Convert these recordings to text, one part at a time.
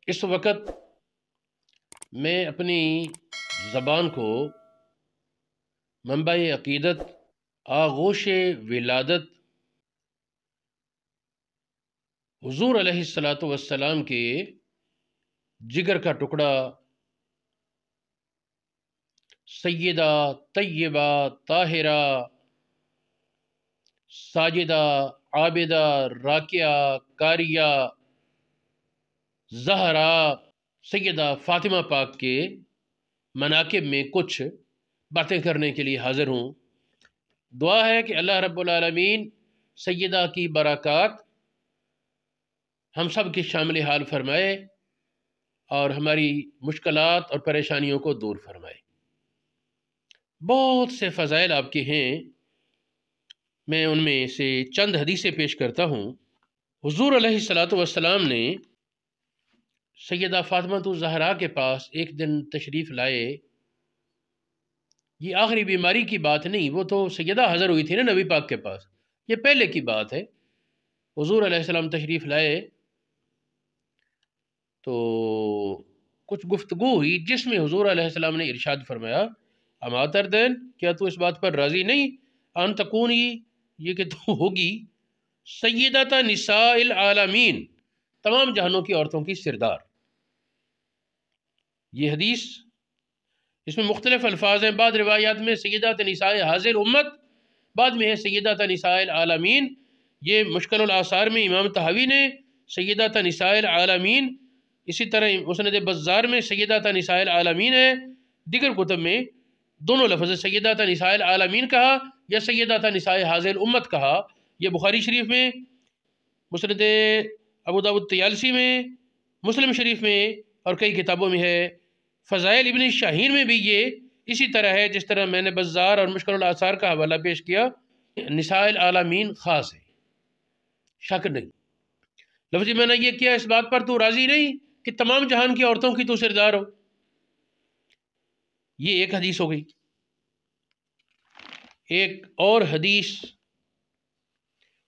اس وقت میں اپنی زبان کو منبع عقیدت، آغوش ولادت حضور علیہ الصلاۃ والسلام کے جگر کا ٹکڑا سیدہ طیبہ طاہرہ ساجدہ عابدہ راکعہ قاریہ زہرا سیدہ فاطمہ پاک کے مناقب میں کچھ باتیں کرنے کے لیے حاضر ہوں۔ دعا ہے کہ اللہ رب العالمین سیدہ کی برکات ہم سب کے شامل حال فرمائے اور ہماری مشکلات اور پریشانیوں کو دور فرمائے۔ بہت سے فضائل آپ کے ہیں، میں ان میں سے چند حدیثیں پیش کرتا ہوں۔ حضور علیہ الصلاۃ والسلام نے سیدہ فاطمہ الزہرا کے پاس ایک دن تشریف لائے۔ یہ آخری بیماری کی بات نہیں، وہ تو سیدہ حضر ہوئی تھی نا نبی پاک کے پاس، یہ پہلے کی بات ہے۔ حضور علیہ السلام تشریف لائے تو کچھ گفتگو ہوئی جس میں حضور علیہ السلام نے ارشاد فرمایا، اما تردین، کیا تو اس بات پر راضی نہیں ان تکونی، یہ کہ تو ہوگی سیدۃ نساء العالمین، تمام جہانوں کی عورتوں کی سردار۔ یہ حدیث اس میں مختلف الفاظ ہیں، بعض روایات میں سیدۃ نساء حاضر الامت، بعد میں ہے سیدۃ نساء العالمین۔ یہ مشکل الآثار میں امام طحاوی نے سیدۃ نساء العالمین، اسی طرح مسند بزار میں سیدۃ نساء العالمین ہے، دیگر کتب میں دونوں لفظ سیدۃ نساء العالمین کہا یا سیدۃ نساء حاضر الامت کہا۔ یہ بخاری شریف میں، مسند ابو داؤد طیالسی میں، مسلم شریف میں اور کئی کتابوں میں ہے۔ فضائل ابن شاہین میں بھی یہ اسی طرح ہے، جس طرح میں نے بزار اور مشکل الآثار کا حوالہ پیش کیا۔ نساء العالمین خاص ہے، شک نہیں۔ لفظی میں نے یہ کیا، اس بات پر تو راضی نہیں کہ تمام جہان کی عورتوں کی تو سردار ہو؟ یہ ایک حدیث ہو گئی۔ ایک اور حدیث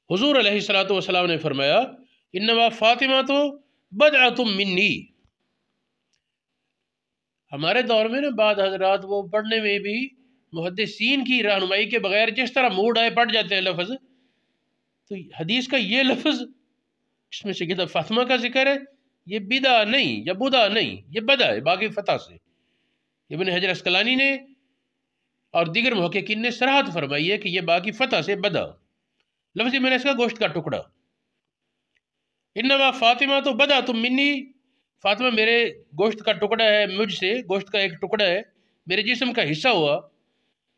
حضور علیہ الصلاۃ والسلام نے فرمایا، انما فاطمہ تو بدعۃ منی۔ ہمارے دور میں نا بعض حضرات وہ پڑھنے میں بھی محدثین کی رہنمائی کے بغیر جس طرح موڈ آئے پڑھ جاتے ہیں لفظ، تو حدیث کا یہ لفظ اس میں سیدہ فاطمہ کا ذکر ہے، یہ بدع نہیں یا بدع نہیں، یہ بدع ہے باقی فتح سے۔ ابن حجر اسقلانی نے اور دیگر محققین نے صراحت فرمائی ہے کہ یہ باقی فتح سے بدع۔ لفظ میں نے اس کا گوشت کا ٹکڑا، انما فاطمہ تو بدعۃ منی، فاطمہ میرے گوشت کا ٹکڑا ہے، مجھ سے گوشت کا ایک ٹکڑا ہے، میرے جسم کا حصہ ہوا۔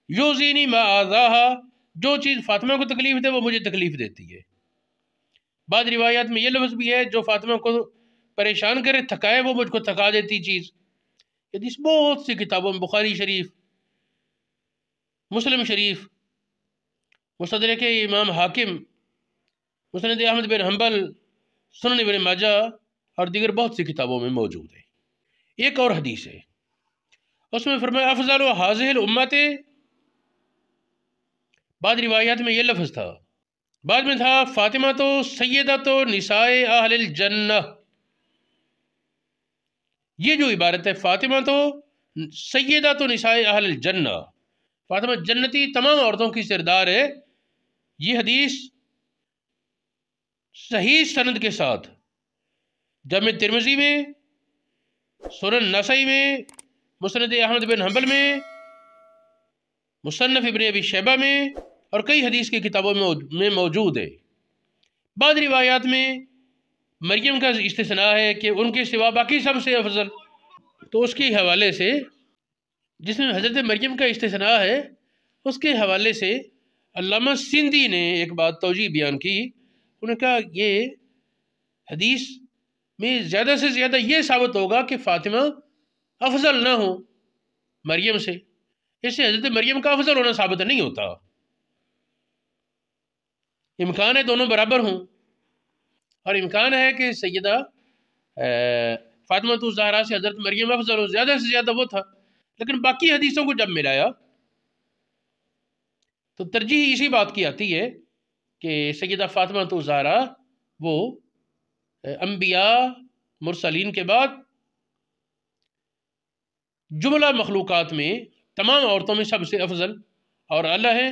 یوزینی ما آذاہا، جو چیز فاطمہ کو تکلیف دے وہ مجھے تکلیف دیتی ہے۔ بعض روایات میں یہ لفظ بھی ہے، جو فاطمہ کو پریشان کرے تھکائے وہ مجھ کو تھکا دیتی چیز۔ حدیث بہت سی کتابوں میں، بخاری شریف، مسلم شریف، مستدرک امام حاکم، مسند احمد بن حنبل، سنن ابن ماجہ اور دیگر بہت سی کتابوں میں موجود ہے۔ ایک اور حدیث ہے، اس میں فرمایا افضل حاضح الامت، بعض روایات میں یہ لفظ تھا، بعد میں تھا فاطمہ تو سیدۃ نساء اہل الجنہ۔ یہ جو عبارت ہے فاطمہ تو سیدۃ نساء اہل الجنہ، فاطمہ جنتی تمام عورتوں کی سردار ہے، یہ حدیث صحیح سند کے ساتھ جامع ترمذی میں، سنن نسائی میں، مسند احمد بن حنبل میں، مصنف ابن ابی شیبہ میں اور کئی حدیث کی کتابوں میں موجود ہے۔ بعض روایات میں مریم کا استثناء ہے کہ ان کے سوا باقی سب سے افضل، تو اس کے حوالے سے جس میں حضرت مریم کا استثناء ہے اس کے حوالے سے علامہ سندھی نے ایک بات توجیہ بیان کی، انہوں نے کہا یہ حدیث میں زیادہ سے زیادہ یہ ثابت ہوگا کہ فاطمہ افضل نہ ہو مریم سے، اس سے حضرت مریم کا افضل ہونا ثابت نہیں ہوتا، امکان ہے دونوں برابر ہوں، اور امکان ہے کہ سیدہ فاطمہ الزہرا سے حضرت مریم افضل ہو، زیادہ سے زیادہ وہ تھا، لیکن باقی حدیثوں کو جب ملایا تو ترجیح اسی بات کی آتی ہے کہ سیدہ فاطمہ الزہرا وہ انبیاء مرسلین کے بعد جملہ مخلوقات میں تمام عورتوں میں سب سے افضل اور اعلیٰ ہے۔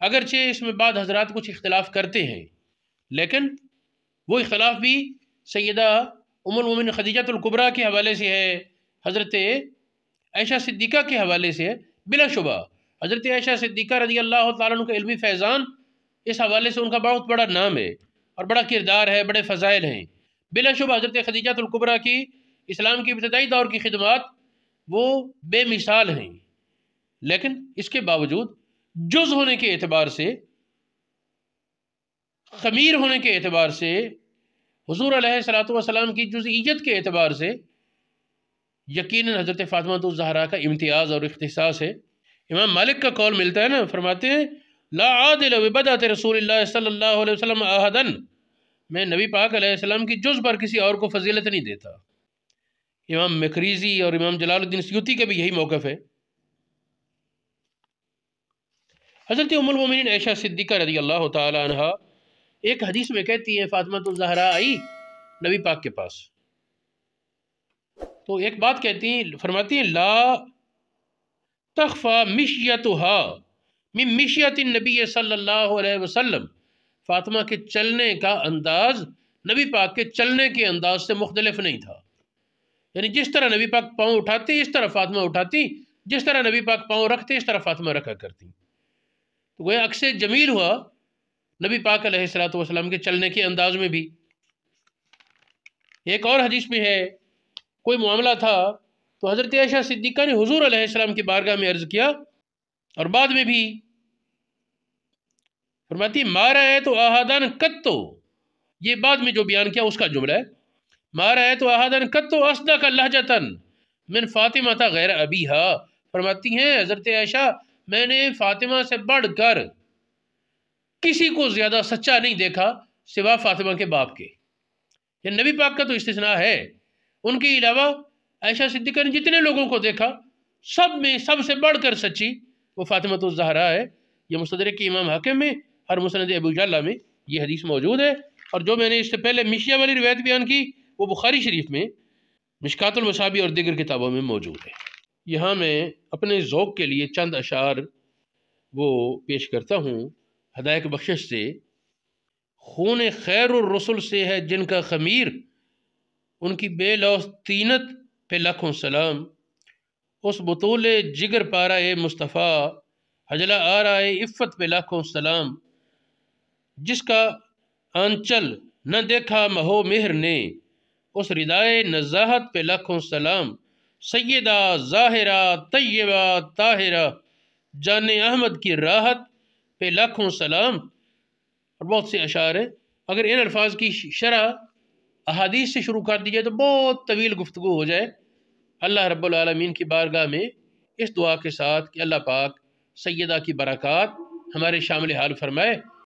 اگرچہ اس میں بعض حضرات کچھ اختلاف کرتے ہیں، لیکن وہ اختلاف بھی سیدہ ام المومنین خدیجہ الکبریٰ کے حوالے سے ہے، حضرت عائشہ صدیقہ کے حوالے سے ہے۔ بلا شبہ حضرت عائشہ صدیقہ رضی اللہ تعالیٰ عنہ کا علمی فیضان، اس حوالے سے ان کا بہت بڑا نام ہے اور بڑا کردار ہے، بڑے فضائل ہیں۔ بلا شبہ حضرت خدیجہ الکبریٰ کی اسلام کی ابتدائی دور کی خدمات وہ بے مثال ہیں، لیکن اس کے باوجود جز ہونے کے اعتبار سے، خمیر ہونے کے اعتبار سے، حضور علیہ الصلوۃ والسلام کی جزئیت کے اعتبار سے یقیناً حضرت فاطمہ الزہرا کا امتیاز اور اختصاص ہے۔ امام مالک کا قول ملتا ہے نا، فرماتے ہیں لا عادل ببدعۃ رسول اللہ صلی اللہ علیہ وسلم احدن، میں نبی پاک علیہ السلام کی جز پر کسی اور کو فضیلت نہیں دیتا۔ امام مقریزی اور امام جلال الدین سیوطی کا بھی یہی موقف ہے۔ حضرت ام المومنین عائشہ صدیقہ رضی اللہ تعالی عنہ ایک حدیث میں کہتی ہیں فاطمہ الزہرا آئی نبی پاک کے پاس، تو ایک بات کہتی ہیں، فرماتی ہیں لا تخفى مشیتها من مشیت النبی صلی اللہ علیہ وسلم، فاطمہ کے چلنے کا انداز نبی پاک کے چلنے کے انداز سے مختلف نہیں تھا، یعنی جس طرح نبی پاک پاؤں اٹھاتی اس طرح فاطمہ اٹھاتی، جس طرح نبی پاک پاؤں رکھتے اس طرح فاطمہ رکھا کرتی۔ تو وہ عکس جمیل ہوا نبی پاک علیہ الصلوۃ والسلام کے چلنے کے انداز میں بھی۔ ایک اور حدیث میں ہے، کوئی معاملہ تھا تو حضرت عائشہ صدیقہ نے حضور علیہ السلام کی بارگاہ میں عرض کیا، اور بعد میں بھی فرماتی ما رأیت احدن قط، یہ بعد میں جو بیان کیا اس کا جملہ ہے، ما رأیت احدن قط اصدق لہجۃ من فاطمہ غیر ابیہا، فرماتی ہیں حضرت عائشہ میں نے فاطمہ سے بڑھ کر کسی کو زیادہ سچا نہیں دیکھا سوا فاطمہ کے باپ کے، یعنی نبی پاک کا تو استثناء ہے، ان کے علاوہ عائشہ صدیقہ نے جتنے لوگوں کو دیکھا سب میں سب سے بڑھ کر سچی وہ فاطمہ الزہرا ہے۔ یہ مستدرک کی امام حاکم میں اور مسند ابو جعلہ میں یہ حدیث موجود ہے، اور جو میں نے اس سے پہلے مشیہ والی روایت بیان کی وہ بخاری شریف میں مشکات المصابیح اور دیگر کتابوں میں موجود ہے۔ یہاں میں اپنے ذوق کے لیے چند اشعار وہ پیش کرتا ہوں ہدایت بخشش سے۔ خون خیر الرسل سے ہے جن کا خمیر، ان کی بے لوث طینت پہ لاکھوں سلام، اس بطول جگر پارا مصطفیٰ حجلہ آرائے عفت پہ لاکھوں سلام، جس کا آنچل نہ دیکھا مہو مہر نے، اس ردائے نزاہت پہ لاکھوں سلام، سیدہ ظاہرہ طیبہ طاہرہ جان احمد کی راحت پہ لاکھوں سلام، اور بہت سے اشعار ہیں۔ اگر ان الفاظ کی شرح احادیث سے شروع کر دی جائے تو بہت طویل گفتگو ہو جائے۔ اللہ رب العالمین کی بارگاہ میں اس دعا کے ساتھ کہ اللہ پاک سیدہ کی برکات ہمارے شامل حال فرمائے،